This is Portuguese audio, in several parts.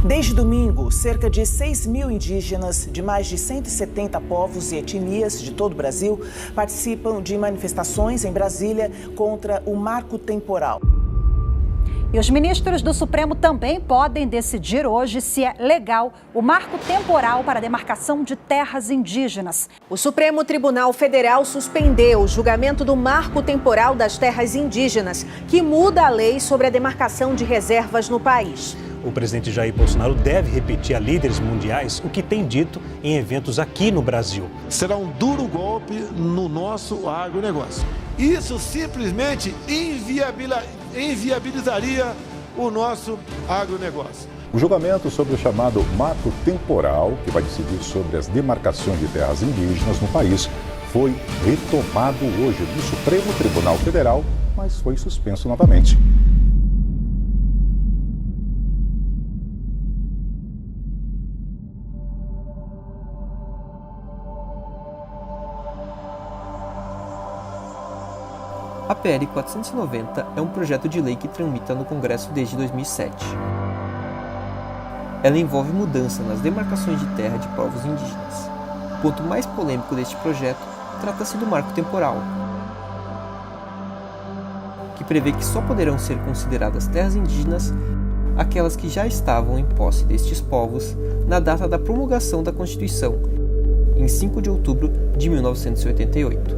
Desde domingo, cerca de 6 mil indígenas de mais de 170 povos e etnias de todo o Brasil participam de manifestações em Brasília contra o marco temporal. E os ministros do Supremo também podem decidir hoje se é legal o marco temporal para a demarcação de terras indígenas. O Supremo Tribunal Federal suspendeu o julgamento do marco temporal das terras indígenas, que muda a lei sobre a demarcação de reservas no país. O presidente Jair Bolsonaro deve repetir a líderes mundiais o que tem dito em eventos aqui no Brasil. Será um duro golpe no nosso agronegócio. Isso simplesmente inviabilizaria o nosso agronegócio. O julgamento sobre o chamado marco temporal, que vai decidir sobre as demarcações de terras indígenas no país, foi retomado hoje no Supremo Tribunal Federal, mas foi suspenso novamente. A PL 490 é um projeto de lei que tramita no Congresso desde 2007. Ela envolve mudança nas demarcações de terra de povos indígenas. O ponto mais polêmico deste projeto trata-se do marco temporal, que prevê que só poderão ser consideradas terras indígenas aquelas que já estavam em posse destes povos na data da promulgação da Constituição, em 5 de outubro de 1988,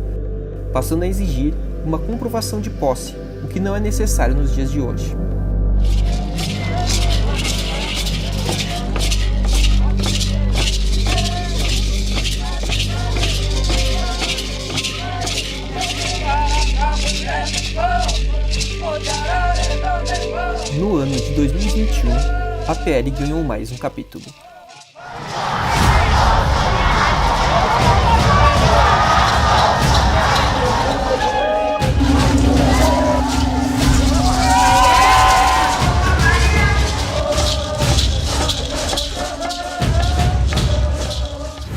passando a exigir uma comprovação de posse, o que não é necessário nos dias de hoje. No ano de 2021, a PL ganhou mais um capítulo.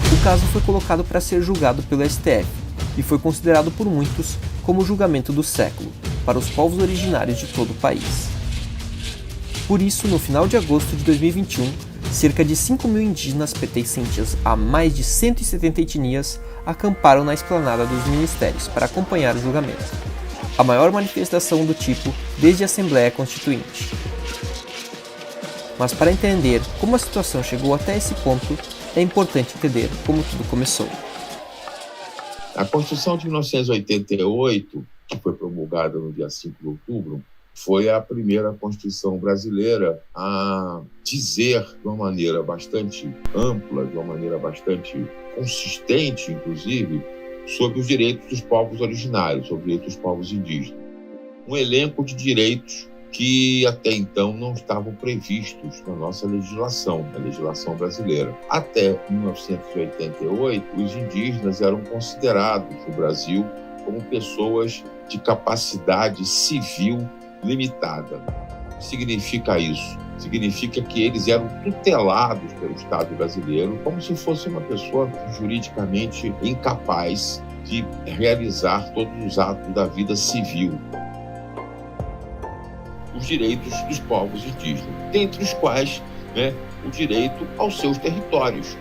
O caso foi colocado para ser julgado pelo STF e foi considerado por muitos como o julgamento do século para os povos originários de todo o país. Por isso, no final de agosto de 2021, cerca de 5 mil indígenas pertencentes a mais de 170 etnias acamparam na esplanada dos ministérios para acompanhar o julgamento, a maior manifestação do tipo desde a Assembleia Constituinte. Mas para entender como a situação chegou até esse ponto, é importante entender como tudo começou. A Constituição de 1988, que foi promulgada no dia 5 de outubro, foi a primeira Constituição brasileira a dizer de uma maneira bastante ampla, de uma maneira bastante consistente, inclusive, sobre os direitos dos povos originários, sobre os direitos dos povos indígenas. Um elenco de direitos que até então não estavam previstos na nossa legislação, na legislação brasileira. Até 1988, os indígenas eram considerados no Brasil como pessoas de capacidade civil limitada. O que significa isso? Significa que eles eram tutelados pelo Estado brasileiro como se fosse uma pessoa juridicamente incapaz de realizar todos os atos da vida civil. Os direitos dos povos indígenas, dentre os quais, o direito aos seus territórios,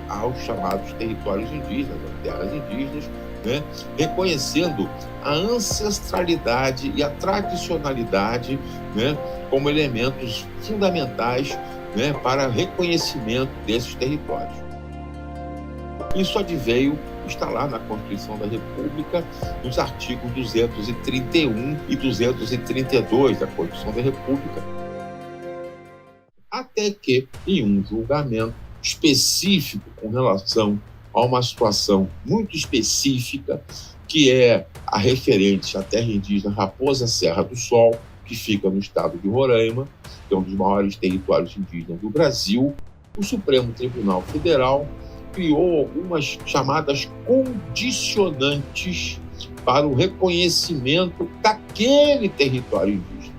aos chamados territórios indígenas, as terras indígenas, reconhecendo a ancestralidade e a tradicionalidade, como elementos fundamentais, para reconhecimento desses territórios. Isso adveio está lá na Constituição da República, nos artigos 231 e 232 da Constituição da República. Até que, em um julgamento específico com relação a uma situação muito específica, que é a referente à terra indígena Raposa Serra do Sol, que fica no estado de Roraima, que é um dos maiores territórios indígenas do Brasil, o Supremo Tribunal Federal criou algumas chamadas condicionantes para o reconhecimento daquele território indígena.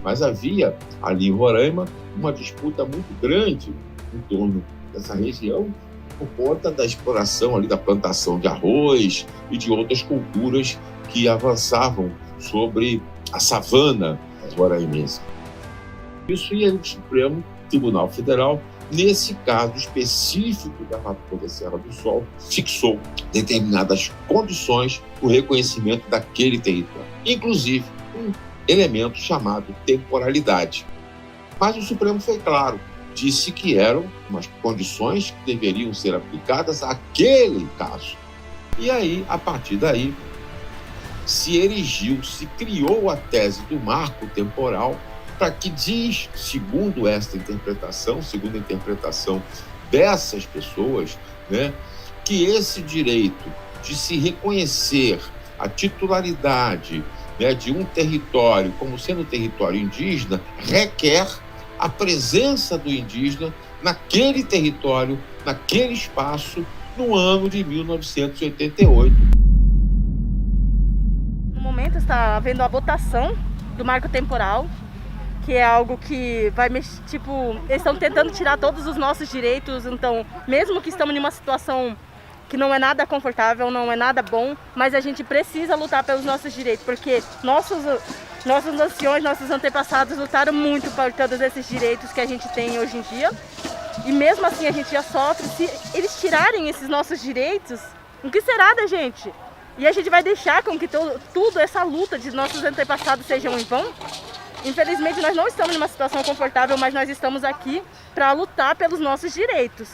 Mas havia, ali em Roraima, uma disputa muito grande em torno dessa região por conta da exploração ali da plantação de arroz e de outras culturas que avançavam sobre a savana roraimense. Isso, e aí o Supremo Tribunal Federal, nesse caso específico da Mato da Serra do Sol, fixou determinadas condições para o reconhecimento daquele território, inclusive um elemento chamado temporalidade. Mas o Supremo foi claro, disse que eram umas condições que deveriam ser aplicadas àquele caso. E aí, a partir daí, se erigiu, se criou a tese do marco temporal, para que diz, segundo esta interpretação, segundo a interpretação dessas pessoas, né, que esse direito de se reconhecer a titularidade, né, de um território como sendo território indígena requer a presença do indígena naquele território, naquele espaço, no ano de 1988. No momento está havendo a votação do marco temporal, que é algo que vai mexer, eles estão tentando tirar todos os nossos direitos, então, mesmo que estamos em uma situação que não é nada confortável, não é nada bom, mas a gente precisa lutar pelos nossos direitos, porque nossos anciões, nossos antepassados lutaram muito por todos esses direitos que a gente tem hoje em dia, e mesmo assim a gente já sofre. Se eles tirarem esses nossos direitos, o que será da gente? E a gente vai deixar com que tudo essa luta de nossos antepassados sejam em vão? Infelizmente nós não estamos numa situação confortável, mas nós estamos aqui para lutar pelos nossos direitos.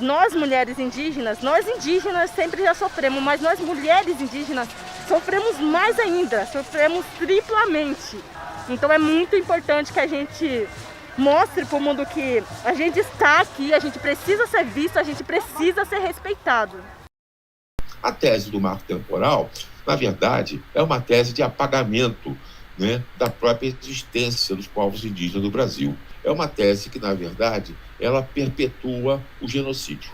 Nós mulheres indígenas, nós indígenas sempre já sofremos, mas nós mulheres indígenas sofremos mais ainda, sofremos triplamente. Então é muito importante que a gente mostre para o mundo que a gente está aqui, a gente precisa ser visto, a gente precisa ser respeitado. A tese do marco temporal, na verdade, é uma tese de apagamento, né, da própria existência dos povos indígenas do Brasil. É uma tese que, na verdade, ela perpetua o genocídio.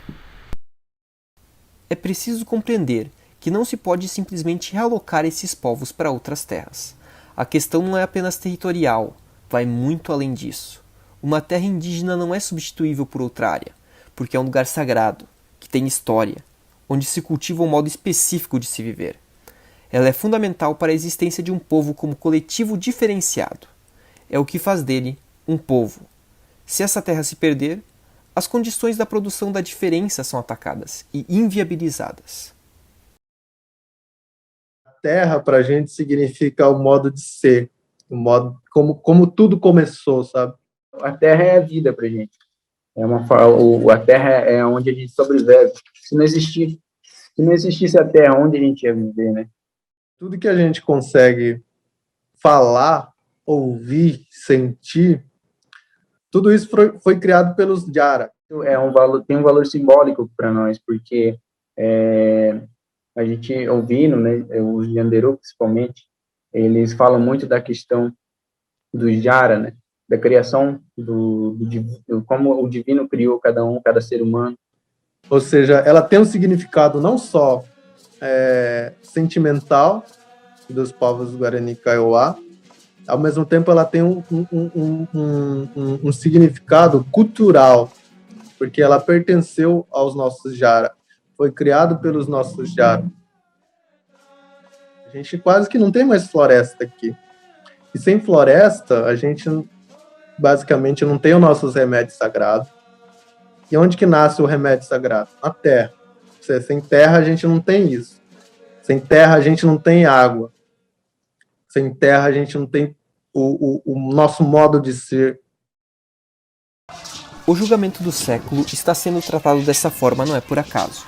É preciso compreender que não se pode simplesmente realocar esses povos para outras terras. A questão não é apenas territorial, vai muito além disso. Uma terra indígena não é substituível por outra área, porque é um lugar sagrado, que tem história, onde se cultiva um modo específico de se viver. Ela é fundamental para a existência de um povo como coletivo diferenciado. É o que faz dele um povo. Se essa terra se perder, as condições da produção da diferença são atacadas e inviabilizadas. A terra, para a gente, significa o modo de ser, o modo como tudo começou, sabe? A terra é a vida para a gente. A terra é onde a gente sobrevive. Se não existisse a terra, onde a gente ia viver, né? Tudo que a gente consegue falar, ouvir, sentir, tudo isso foi criado pelos Yara. Tem um valor simbólico para nós, porque a gente ouvindo, né, os Yanderu principalmente, eles falam muito da questão do Yara, né, da criação como o divino criou cada ser humano. Ou seja, ela tem um significado não só sentimental dos povos Guarani Kaiowá, ao mesmo tempo ela tem um significado cultural, porque ela pertenceu aos nossos Yara, foi criado pelos nossos Yara. A gente quase que não tem mais floresta aqui. E sem floresta, a gente basicamente não tem os nossos remédios sagrados. E onde que nasce o remédio sagrado? Na terra. Sem terra, a gente não tem isso. Sem terra, a gente não tem água. Sem terra, a gente não tem o nosso modo de ser. O julgamento do século está sendo tratado dessa forma não é por acaso.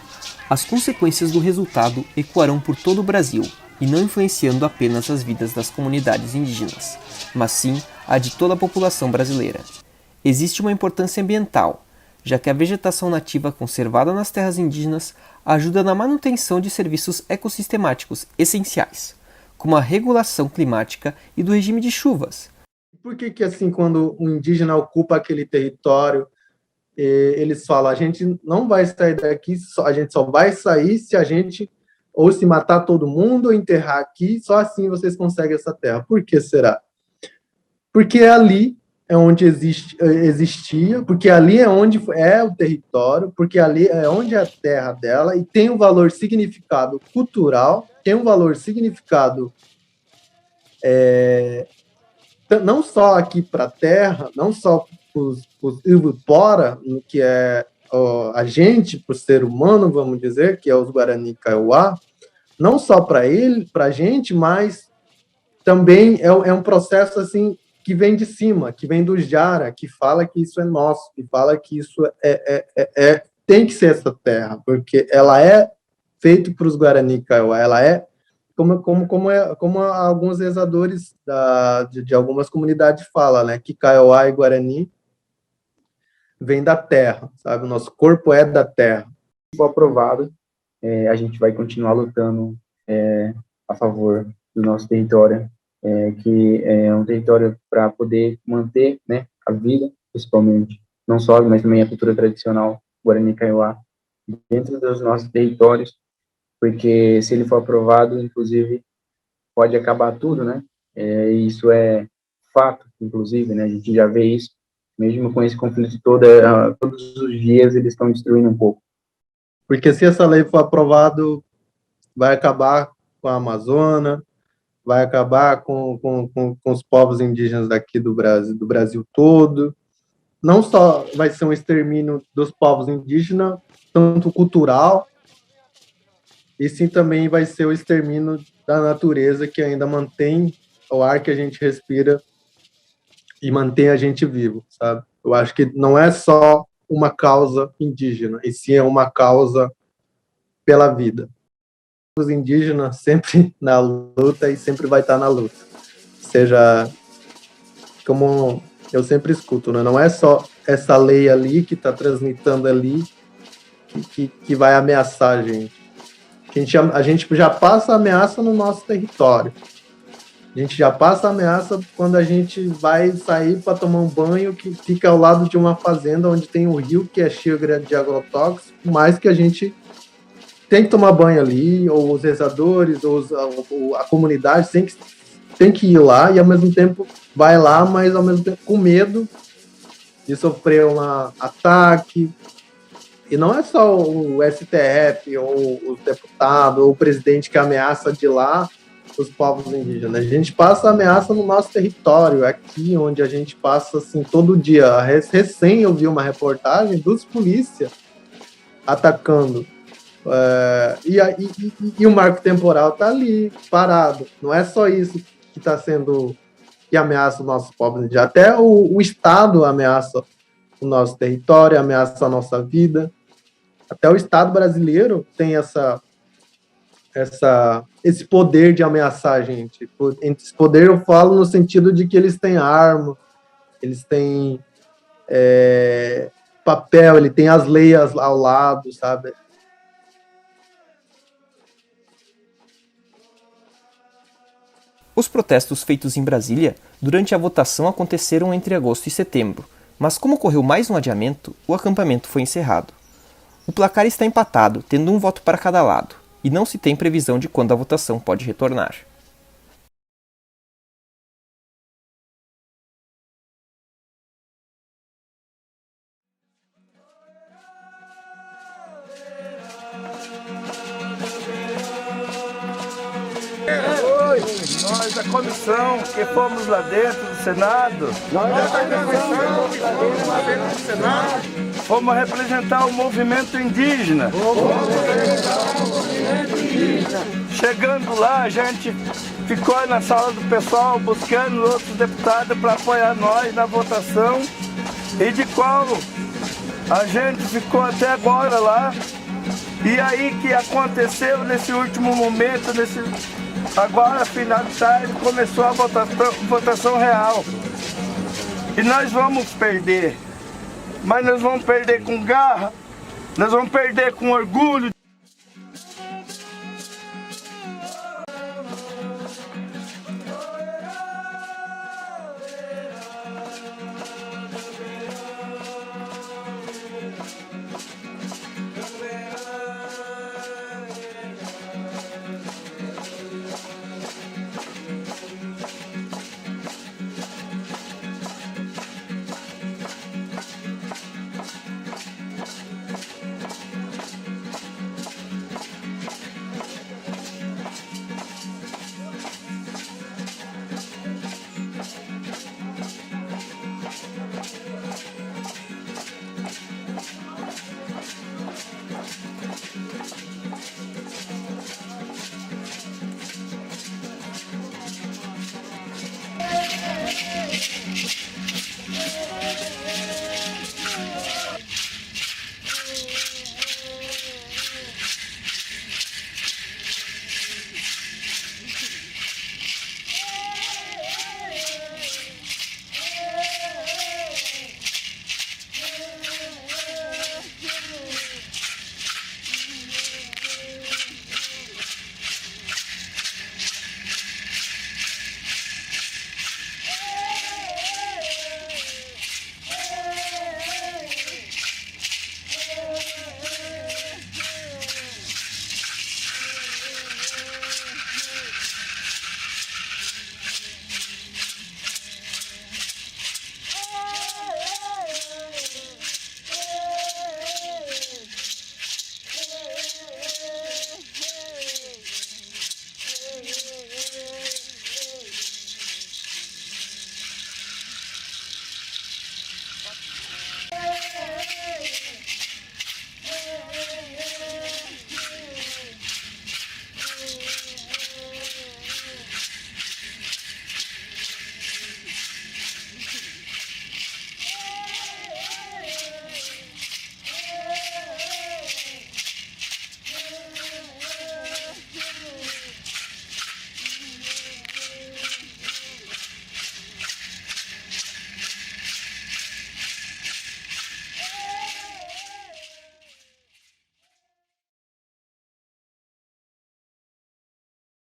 As consequências do resultado ecoarão por todo o Brasil, e não influenciando apenas as vidas das comunidades indígenas, mas sim a de toda a população brasileira. Existe uma importância ambiental, já que a vegetação nativa conservada nas terras indígenas ajuda na manutenção de serviços ecossistemáticos essenciais, como a regulação climática e do regime de chuvas. Por que assim, quando um indígena ocupa aquele território, eles falam, a gente não vai sair daqui, a gente só vai sair se a gente ou se matar todo mundo ou enterrar aqui, só assim vocês conseguem essa terra. Por que será? Porque ali é onde existia, porque ali é onde é o território, porque ali é onde é a terra dela, e tem um valor significado cultural, tem um valor significado não só aqui para a terra, não só os Ivupora, que é a gente, para o ser humano, vamos dizer, que é os Guarani Kaiowá, não só para a gente, mas também é um processo assim que vem de cima, que vem do Jara, que fala que isso é nosso, que fala que isso tem que ser essa terra, porque ela é feita para os Guarani Kaiowá, ela é como alguns rezadores de algumas comunidades falam, né, que Kaiowá e Guarani vem da terra, sabe? O nosso corpo é da terra. Se for aprovado, a gente vai continuar lutando a favor do nosso território, que é um território para poder manter, né, a vida, principalmente, não só, mas também a cultura tradicional Guarani Kaiowá, dentro dos nossos territórios, porque se ele for aprovado, inclusive, pode acabar tudo, né? Isso é fato, inclusive, né? A gente já vê isso, mesmo com esse conflito todo, todos os dias eles estão destruindo um pouco. Porque se essa lei for aprovada, vai acabar com a Amazônia, vai acabar com os povos indígenas daqui do Brasil todo. Não só vai ser um extermínio dos povos indígenas, tanto cultural, e sim também vai ser o extermínio da natureza, que ainda mantém o ar que a gente respira e mantém a gente vivo, sabe? Eu acho que não é só uma causa indígena, e sim é uma causa pela vida. Os indígenas sempre na luta e sempre vai estar na luta. Seja, como eu sempre escuto, né? Não é só essa lei ali que está transmitando ali que vai ameaçar a gente. A gente já passa ameaça no nosso território. A gente já passa ameaça quando a gente vai sair para tomar um banho que fica ao lado de uma fazenda onde tem um rio que é cheio de agrotóxicos, mas que a gente tem que tomar banho ali, ou os rezadores, ou a comunidade tem que ir lá e ao mesmo tempo vai lá, mas ao mesmo tempo com medo de sofrer um ataque. E não é só o STF, ou o deputado, ou o presidente que ameaça de lá os povos indígenas. A gente passa ameaça no nosso território, aqui onde a gente passa assim todo dia. Recém eu vi uma reportagem dos polícias atacando. E o marco temporal está ali, parado. Não é só isso que está sendo, que ameaça os nossos povos indígenas. Até o Estado ameaça o nosso território, ameaça a nossa vida. Até o Estado brasileiro tem esse poder de ameaçar a gente. Esse poder eu falo no sentido de que eles têm arma, eles têm papel, ele tem as leis ao lado, sabe? Os protestos feitos em Brasília durante a votação aconteceram entre agosto e setembro, mas como ocorreu mais um adiamento, o acampamento foi encerrado. O placar está empatado, tendo um voto para cada lado, e não se tem previsão de quando a votação pode retornar. Nós da comissão que fomos lá dentro do Senado, fomos representar o movimento indígena. Chegando lá, a gente ficou na sala do pessoal buscando outros deputados para apoiar nós na votação, e de qual a gente ficou até agora lá. E aí que aconteceu nesse último momento, agora, final de tarde, começou a votação real. E nós vamos perder. Mas nós vamos perder com garra, nós vamos perder com orgulho.